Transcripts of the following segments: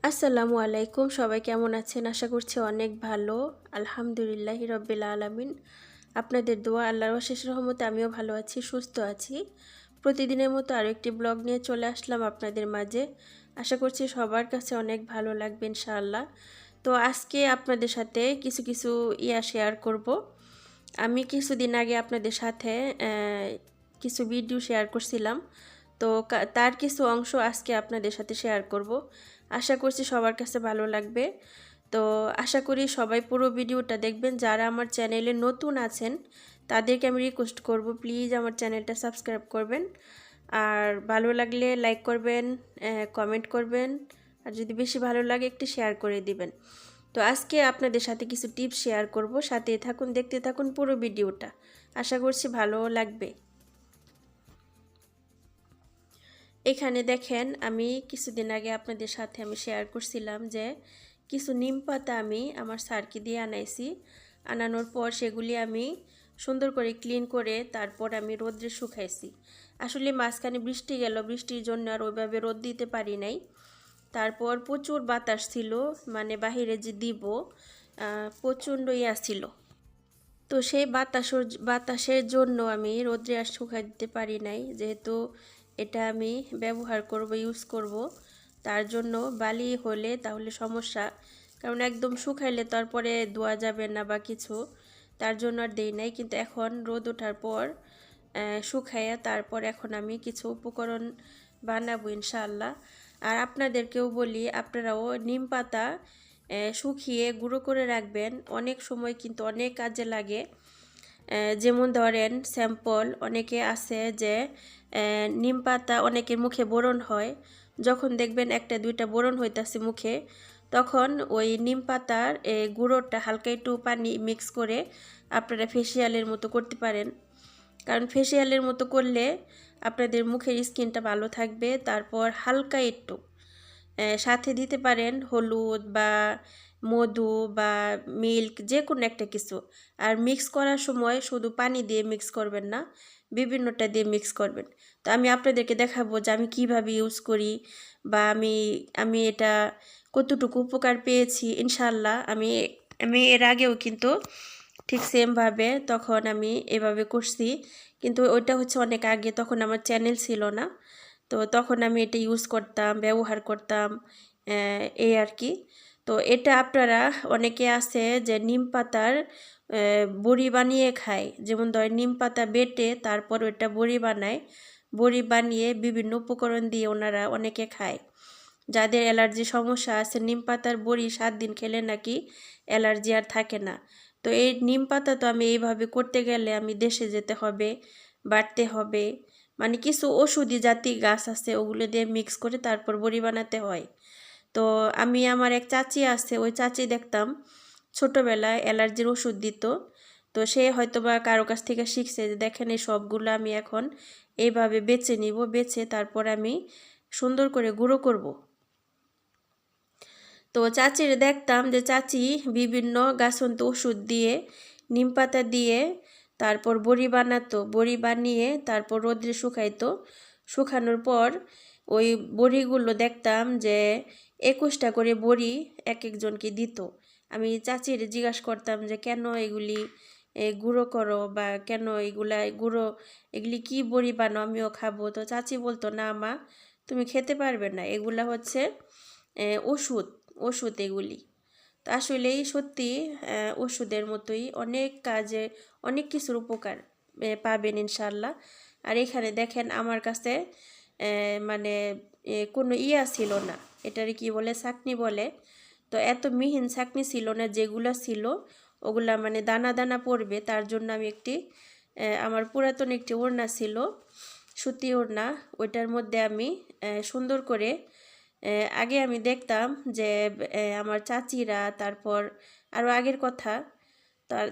আসসালামু আলাইকুম। সবাই কেমন আছেন? আশা করছি অনেক ভালো। আলহামদুলিল্লাহি রব্বিল আলামিন। আপনাদের দোয়া আল্লাহর অশেষ রহমতে আমিও ভালো আছি, সুস্থ আছি। প্রতিদিনের মতো আরও একটি ব্লগ নিয়ে চলে আসলাম আপনাদের মাঝে। আশা করছি সবার কাছে অনেক ভালো লাগবে ইনশাআল্লাহ। তো আজকে আপনাদের সাথে কিছু শেয়ার করব। আমি কিছুদিন আগে আপনাদের সাথে কিছু ভিডিও শেয়ার করছিলাম। তো তার কিছু অংশ আজকে আপনাদের সাথে শেয়ার করব। আশা করছি সবার কাছে ভালো লাগবে। তো আশা করি সবাই পুরো ভিডিওটা দেখবেন। যারা আমার চ্যানেলে নতুন আছেন তাদেরকে আমি রিকোয়েস্ট করব, প্লিজ আমার চ্যানেলটা সাবস্ক্রাইব করবেন। আর ভালো লাগলে লাইক করবেন, কমেন্ট করবেন, আর যদি বেশি ভালো লাগে একটু শেয়ার করে দিবেন। তো আজকে আপনাদের সাথে কিছু টিপস শেয়ার করব, সাথে থাকুন, দেখতে থাকুন পুরো ভিডিওটা। আশা করছি ভালো লাগবে। এখানে দেখেন, আমি কিছুদিন আগে আপনাদের সাথে আমি শেয়ার করছিলাম যে কিছু নিম পাতা আমি আমার স্যারকে দিয়ে আনাইছি। আনানোর পর সেগুলি আমি সুন্দর করে ক্লিন করে তারপর আমি রোদ্রে শুকাইছি। আসলে মাঝখানে বৃষ্টি গেল, বৃষ্টির জন্য আর ওইভাবে রোদ দিতে পারি নাই। তারপর প্রচুর বাতাস ছিল, মানে বাহিরে যে দিব প্রচণ্ড ছিল। তো সেই বাতাসের জন্য আমি রোদ্রে আর শুকাই দিতে পারি নাই। যেহেতু এটা আমি ব্যবহার করব, ইউজ করব, তার জন্য বালি হলে তাহলে সমস্যা। কারণ একদম শুকাইলে তারপরে ধোয়া যাবে না বা কিছু, তার জন্য আর দেই নাই। কিন্তু এখন রোদ ওঠার পর শুকাইয়া তারপর এখন আমি কিছু উপকরণ বানাবো ইনশাআল্লাহ। আর আপনাদেরকেও বলি, আপনারাও নিম পাতা শুকিয়ে গুঁড়ো করে রাখবেন। অনেক সময় কিন্তু অনেক কাজে লাগে। যেমন ধরেন স্যাম্পল, অনেকে আছে যে নিম পাতা অনেকের মুখে ব্রণ হয়। যখন দেখবেন একটা দুইটা ব্রণ হইতাছে মুখে, তখন ওই নিম পাতার গুঁড়োটা হালকা একটু পানি মিক্স করে আপনারা ফেসিয়ালের মতো করতে পারেন। কারণ ফেসিয়ালের মতো করলে আপনাদের মুখের স্কিনটা ভালো থাকবে। তারপর হালকা একটু সাথে দিতে পারেন হলুদ বা মধু বা মিল্ক, যে কোনো একটা কিছু। আর মিক্স করার সময় শুধু পানি দিয়ে মিক্স করবেন না, বিভিন্নটা দিয়ে মিক্স করবেন। তো আমি আপনাদেরকে দেখাবো যে আমি কিভাবে ইউজ করি বা আমি এটা কতটুকু উপকার পেয়েছি ইনশাল্লাহ। আমি এর আগেও কিন্তু ঠিক সেমভাবে তখন আমি এভাবে করছি, কিন্তু ওইটা হচ্ছে অনেক আগে, তখন আমার চ্যানেল ছিল না। তো তখন আমি এটা ইউজ করতাম, ব্যবহার করতাম, এই আর কি। তো এটা আপনারা অনেকে আছে যে নিম পাতার বড়ি বানিয়ে খায়। যেমন ধরেন নিম পাতা বেটে তারপর ওইটা বড়ি বানায়, বড়ি বানিয়ে বিভিন্ন উপকরণ দিয়ে ওনারা অনেকে খায়। যাদের অ্যালার্জি সমস্যা আছে, নিম পাতার বড়ি 7 দিন খেলে নাকি অ্যালার্জি আর থাকে না। তো এই নিম পাতা তো আমি এইভাবে করতে গেলে আমি দেশে যেতে হবে, বাটতে হবে, মানে কিছু ওষুধি জাতীয় গাছ আছে ওগুলো দিয়ে মিক্স করে তারপর বড়ি বানাতে হয়। তো আমি আমার এক চাচি আছে, ওই চাচি দেখতাম ছোটোবেলায় অ্যালার্জির ওষুধ দিত। তো সে হয়তো বা কারো কাছ থেকে শিখছে যে দেখেন এই সবগুলো আমি এখন এইভাবে বেছে নিব, বেছে তারপর আমি সুন্দর করে গুঁড়ো করব। তো চাচির দেখতাম যে চাচি বিভিন্ন গাছন্ত ওষুধ দিয়ে, নিম পাতা দিয়ে তারপর বড়ি বানাতো, বড়ি বানিয়ে তারপর রোদ্রে শুকাইতো। শুকানোর পর ওই বড়িগুলো দেখতাম যে 21টা করে বড়ি এক একজনকে দিত। আমি চাচির জিজ্ঞাসা করতাম যে কেন এগুলি গুঁড়ো করো বা কেন এগুলি কি বড়ি বানাও, আমিও খাবো। তো চাচি বলতো, না মা, তুমি খেতে পারবে না, এগুলা হচ্ছে ওষুধ, ওষুধ এগুলি। তো আসলেই সত্যি ওষুধের মতোই অনেক কাজে, অনেক কিছুর উপকার পাবেন ইনশাল্লাহ। আর এখানে দেখেন আমার কাছে মানে কোনো ছিল না, এটারে কি বলে, ছাঁকনি বলে। তো এত মিহিন ছাঁকনি ছিল না, যেগুলো ছিল ওগুলা মানে দানা দানা পড়বে। তার জন্য আমি আমার পুরাতন একটি ওড়না ছিল, সুতি ওড়না, ওইটার মধ্যে আমি সুন্দর করে আগে আমি দেখতাম যে আমার চাচিরা, তারপর আরও আগের কথা,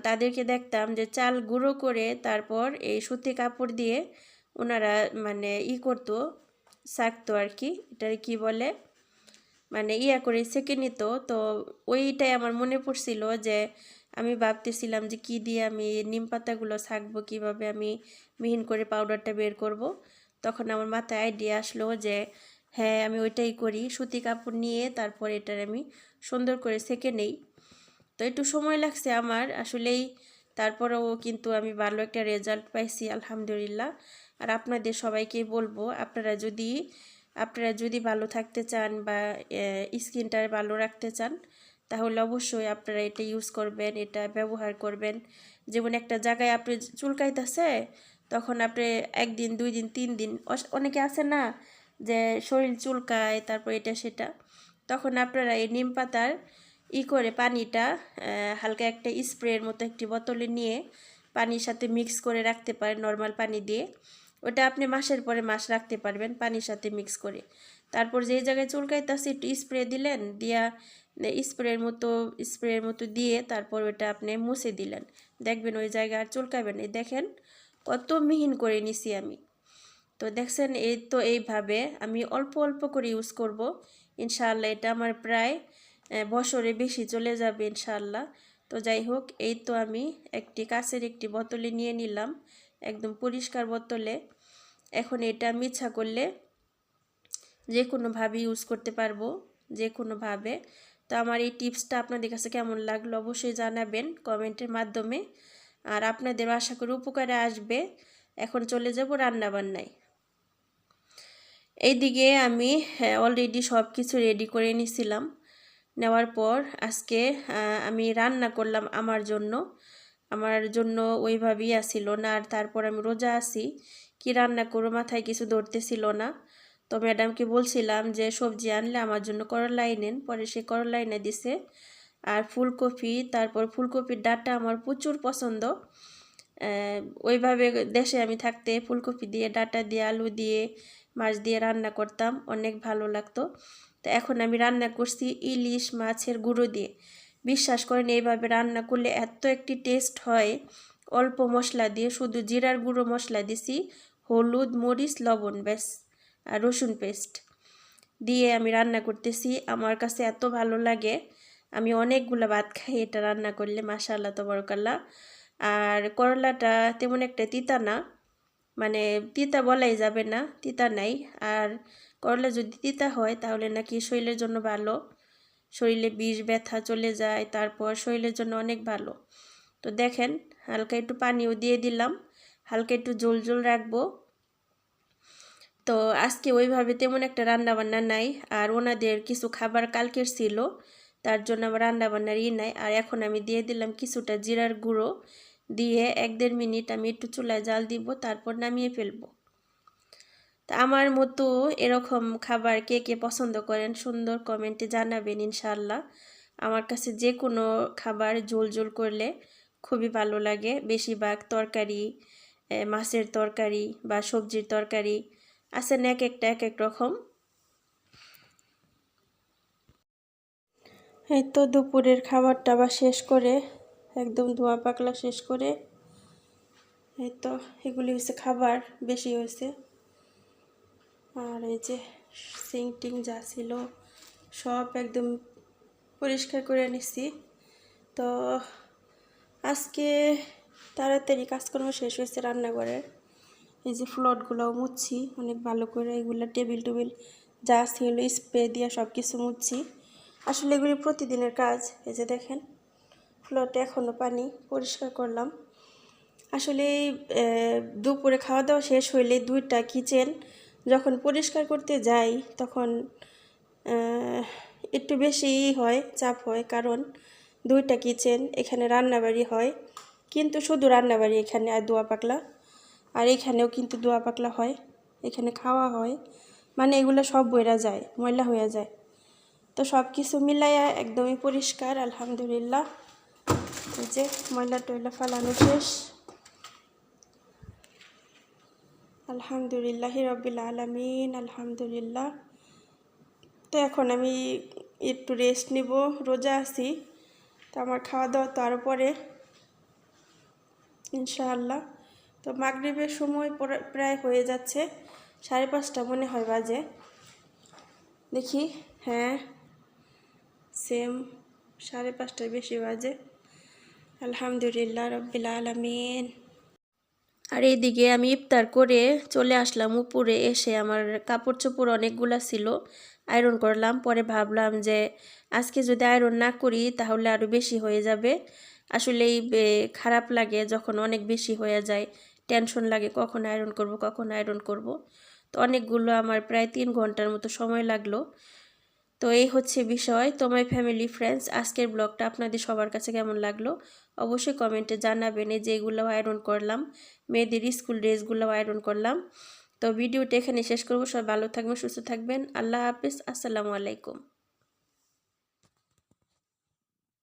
তাদেরকে দেখতাম যে চাল গুঁড়ো করে তারপর এই সুতি কাপড় দিয়ে ওনারা মানে করতো, ছাকতো আর কি, এটার কি বলে, মানে করে সেঁকে নিত। তো ওইটাই আমার মনে পড়ছিল যে আমি ভাবতেছিলাম যে কি দিয়ে আমি নিম পাতাগুলো ছাকবো, কীভাবে আমি মিহিন করে পাউডারটা বের করব। তখন আমার মাথায় আইডিয়া আসলো যে হ্যাঁ, আমি ওইটাই করি। সুতি কাপড় নিয়ে তারপর এটার আমি সুন্দর করে সেঁকে নেই। তো একটু সময় লাগছে আমার আসলেই, তারপরেও কিন্তু আমি ভালো একটা রেজাল্ট পাইছি আলহামদুলিল্লাহ। আর আপনাদের সবাইকেই বলবো, আপনারা যদি ভালো থাকতে চান বা স্কিনটা ভালো রাখতে চান, তাহলে অবশ্যই আপনারা এটা ইউজ করবেন, এটা ব্যবহার করবেন। যেমন একটা জায়গায় আপনি চুলকাইতেছে, তখন আপনি 1 দিন 2 দিন 3 দিন, অনেকে আছে না যে শরীর চুলকায়, তারপর এটা সেটা, তখন আপনারা এই নিম পাতার করে পানিটা হালকা একটা স্প্রের মতো একটি বোতলে নিয়ে পানির সাথে মিক্স করে রাখতে পারেন, নর্মাল পানি দিয়ে। ওটা আপনি মাসের পরে মাস রাখতে পারবেন পানির সাথে মিক্স করে। তারপর যেই জায়গায় চুলকাইতেছে একটু স্প্রে দিলেন, দিয়া স্প্রের মতো দিয়ে তারপর ওটা আপনি মুছে দিলেন, দেখবেন ওই জায়গা আর চুলকাবেন। এই দেখেন কত মিহিন করে নিছি আমি। তো দেখছেন, এই তো এইভাবে আমি অল্প অল্প করে ইউজ করব ইনশাআল্লাহ। এটা আমার প্রায় বছরে বেশি চলে যাবে ইনশাআল্লাহ। তো যাই হোক, এই তো আমি কাঁচের একটি বোতলে নিয়ে নিলাম, একদম পরিষ্কার বোতলে। এখন এটা আমি ইচ্ছা করলে যে কোনোভাবে ইউজ করতে পারবো, যে কোনোভাবে। তো আমার এই টিপসটা আপনাদের কাছে কেমন লাগলো অবশ্যই জানাবেন কমেন্টের মাধ্যমে। আর আপনাদের আশা করি উপকারে আসবে। এখন চলে যাব রান্নাবান্নায়। এইদিকে আমি অলরেডি সব কিছু রেডি করে নিছিলাম। নেওয়ার পর আজকে আমি রান্না করলাম আমার জন্য ওইভাবেই আসিল না। আর তারপর আমি রোজা আছি, কি রান্না করবো মাথায় কিছু ধরতেছিল না। তো ম্যাডামকে বলছিলাম যে সবজি আনলে আমার জন্য করলা এনেন, পরে সে করলা এনে দিছে। আর ফুলকপি, তারপর ফুলকপির ডাঁটা আমার প্রচুর পছন্দ। ওইভাবে দেশে আমি থাকতে ফুলকপি দিয়ে, ডাঁটা দিয়ে, আলু দিয়ে, মাছ দিয়ে রান্না করতাম, অনেক ভালো লাগতো। তো এখন আমি রান্না করছি ইলিশ মাছের গুঁড়ো দিয়ে। বিশ্বাস করেন, এইভাবে রান্না করলে এত একটি টেস্ট হয়। অল্প মশলা দিয়ে, শুধু জিরার গুঁড়ো মশলা দিছি, হলুদ, মরিচ, লবণ, ব্যাস, আর রসুন পেস্ট দিয়ে আমি রান্না করতেছি। আমার কাছে এত ভালো লাগে, আমি অনেকগুলো ভাত খাই এটা রান্না করলে, মাশাআল্লাহ তাবারাকাল্লাহ। আর করলাটা তেমন একটা তিতা না, মানে তিতা বলাই যাবে না, তিতা নাই। আর করলা যদি তিতা হয় তাহলে নাকি শরীরের জন্য ভালো, শরীরে বিষ ব্যথা চলে যায়, তারপর শরীরের জন্য অনেক ভালো। তো দেখেন, হালকা একটু পানিও দিয়ে দিলাম, হালকা একটু ঝোল ঝোল রাখবো। তো আজকে ওইভাবে তেমন একটা রান্নাবান্না নাই। আর ওনাদের কিছু খাবার কালকের ছিল, তার জন্য আমার রান্নাবান্নার নাই। আর এখন আমি দিয়ে দিলাম কিছুটা জিরার গুঁড়ো, দিয়ে 1-1.5 মিনিট আমি একটু চুলায় জাল দিব, তারপর নামিয়ে ফেলবো। তা আমার মতো এরকম খাবার কে কে পছন্দ করেন সুন্দর কমেন্টে জানাবেন ইনশাআল্লাহ। আমার কাছে যে কোনো খাবার ঝোল ঝোল করলে খুবই ভালো লাগে। বেশিরভাগ তরকারি, মাছের তরকারি বা সবজির তরকারি আছে না, এক এক রকম। এই তো দুপুরের খাবার টাবার শেষ করে, একদম ধোয়া পাকলা শেষ করে, এই তো এগুলি হয়েছে খাবার, বেশি হয়েছে। আর এই যে সিং টিং যা ছিল সব একদম পরিষ্কার করে নিচ্ছি। তো আজকে তাড়াতাড়ি কাজকর্ম শেষ হয়েছে রান্নাঘরের। এই যে ফ্লোরগুলোও মুছছি অনেক ভালো করে, এগুলো টেবিল টেবিল যা ছিল স্প্রে দিয়ে সব কিছু মুছছি। আসলে এগুলি প্রতিদিনের কাজ। এই যে দেখেন, ফ্লোরটা এখনও পানি, পরিষ্কার করলাম। আসলে দুপুরে খাওয়া দাওয়া শেষ হইলে 2টা কিচেন যখন পরিষ্কার করতে যাই, তখন একটু বেশি হয়, চাপ হয়। কারণ 2টা কিচেন, এখানে রান্নাবাড়ি হয়, কিন্তু শুধু রান্নাবাড়ি এখানে, আর দোয়া পাকলা, আর এখানেও কিন্তু দোয়া পাকলা হয়, এখানে খাওয়া হয়, মানে এগুলো সব বইরা যায়, ময়লা হয়ে যায়। তো সব কিছু মিলাইয়া একদমই পরিষ্কার আলহামদুলিল্লাহ। এই যে ময়লা টয়লা ফালানো শেষ আলহামদুলিল্লাহ রব্বিল আলামিন, আলহামদুলিল্লাহ। তো এখন আমি একটু রেস্ট নিব, রোজা আছি। তো আমার খাওয়া দাওয়া তো আরও পরে ইনশাআল্লাহ। তো মাগরিবের সময় প্রায় হয়ে যাচ্ছে, 5:30 মনে হয় বাজে, দেখি। হ্যাঁ, সেম 5:30 বেশি বাজে। আলহামদুলিল্লাহ রব্বিল আলামিন। আর এইদিকে আমি ইফতার করে চলে আসলাম উপরে। এসে আমার কাপড় চোপড় অনেকগুলা ছিল, আয়রন করলাম। পরে ভাবলাম যে আজকে যদি আয়রন না করি তাহলে আরও বেশি হয়ে যাবে। আসলেই খারাপ লাগে যখন অনেক বেশি হয়ে যায়, টেনশন লাগে কখন আয়রন করব কখন আয়রন করব। তো অনেকগুলো আমার প্রায় 3 ঘন্টার মতো সময় লাগলো। তো এই হচ্ছে বিষয়। তো মাই ফ্যামিলি ফ্রেন্ডস, আজকের ব্লগটা আপনাদের সবার কাছে কেমন লাগলো অবশ্যই কমেন্টে জানাবেন। এই যে এগুলো আয়রন করলাম, মেয়েদের স্কুল ড্রেসগুলো আয়রন করলাম। তো ভিডিওটা এখানে শেষ করব। সবাই ভালো থাকবেন, সুস্থ থাকবেন। আল্লাহ হাফেজ, আসসালামু আলাইকুম।